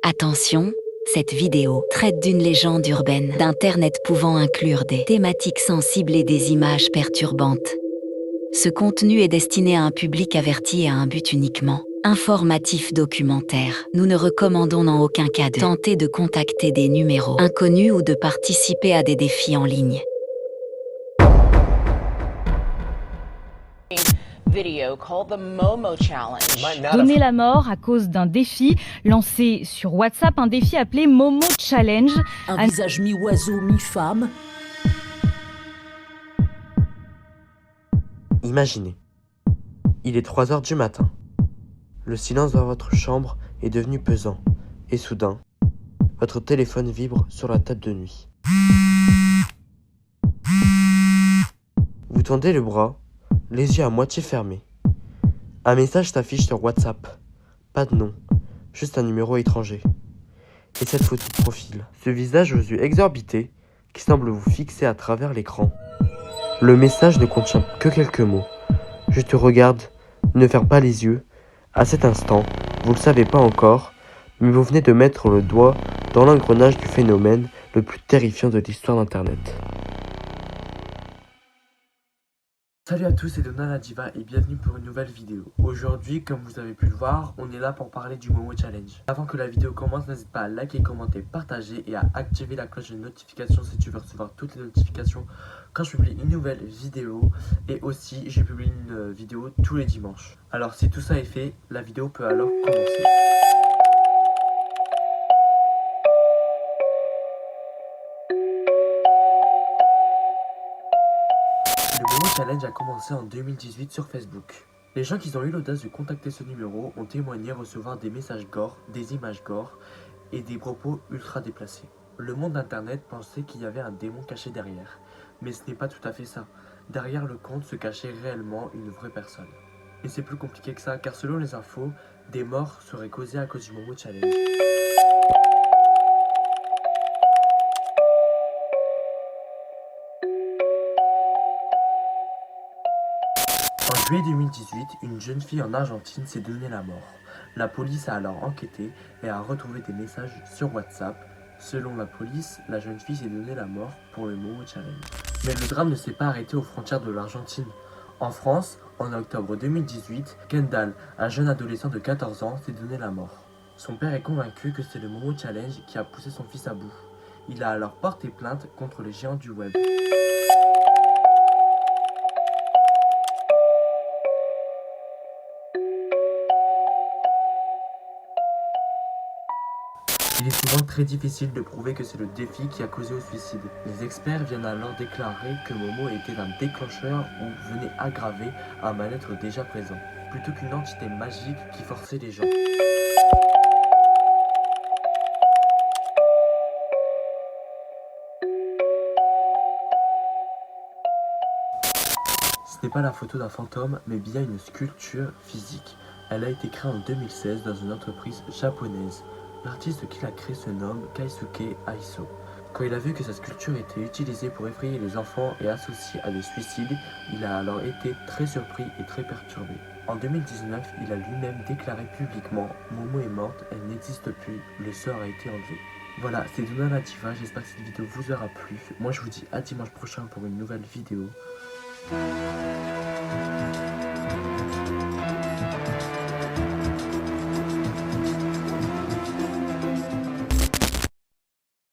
Attention, cette vidéo traite d'une légende urbaine d'Internet pouvant inclure des thématiques sensibles et des images perturbantes. Ce contenu est destiné à un public averti et à un but uniquement informatif documentaire. Nous ne recommandons en aucun cas de tenter de contacter des numéros inconnus ou de participer à des défis en ligne. Donner la mort à cause d'un défi lancé sur WhatsApp, un défi appelé Momo Challenge. Un visage mi-oiseau, mi-femme. Imaginez, il est 3 heures du matin. Le silence dans votre chambre est devenu pesant, et soudain, votre téléphone vibre sur la table de nuit. Vous tendez le bras, les yeux à moitié fermés. Un message s'affiche sur WhatsApp. Pas de nom, juste un numéro étranger. Et cette photo de profil, ce visage aux yeux exorbités qui semble vous fixer à travers l'écran. Le message ne contient que quelques mots. Je te regarde, ne ferme pas les yeux. À cet instant, vous ne le savez pas encore, mais vous venez de mettre le doigt dans l'engrenage du phénomène le plus terrifiant de l'histoire d'Internet. Salut à tous, c'est Donald la Diva et bienvenue pour une nouvelle vidéo. Aujourd'hui, comme vous avez pu le voir, on est là pour parler du Momo Challenge. Avant que la vidéo commence, n'hésite pas à liker, commenter, partager et à activer la cloche de notification si tu veux recevoir toutes les notifications quand je publie une nouvelle vidéo. Et aussi, je publie une vidéo tous les dimanches. Alors si tout ça est fait, la vidéo peut alors commencer. Le Momo Challenge a commencé en 2018 sur Facebook. Les gens qui ont eu l'audace de contacter ce numéro ont témoigné recevoir des messages gore, des images gore et des propos ultra déplacés. Le monde d'internet pensait qu'il y avait un démon caché derrière, mais ce n'est pas tout à fait ça. Derrière le compte se cachait réellement une vraie personne. Et c'est plus compliqué que ça, car selon les infos, des morts seraient causées à cause du Momo Challenge. En juillet 2018, une jeune fille en Argentine s'est donné la mort. La police a alors enquêté et a retrouvé des messages sur WhatsApp. Selon la police, la jeune fille s'est donné la mort pour le Momo Challenge. Mais le drame ne s'est pas arrêté aux frontières de l'Argentine. En France, en octobre 2018, Kendall, un jeune adolescent de 14 ans, s'est donné la mort. Son père est convaincu que c'est le Momo Challenge qui a poussé son fils à bout. Il a alors porté plainte contre les géants du web. Il est souvent très difficile de prouver que c'est le défi qui a causé au suicide. Les experts viennent alors déclarer que Momo était un déclencheur ou venait aggraver un mal-être déjà présent, plutôt qu'une entité magique qui forçait les gens. Ce n'est pas la photo d'un fantôme, mais bien une sculpture physique. Elle a été créée en 2016 dans une entreprise japonaise. L'artiste qui l'a créée se nomme Keisuke Aiso. Quand il a vu que sa sculpture était utilisée pour effrayer les enfants et associée à des suicides, il a alors été très surpris et très perturbé. En 2019, il a lui-même déclaré publiquement « Momo est morte, elle n'existe plus, le sort a été enlevé ». Voilà, c'est Donald la Diva, j'espère que cette vidéo vous aura plu. Moi je vous dis à dimanche prochain pour une nouvelle vidéo.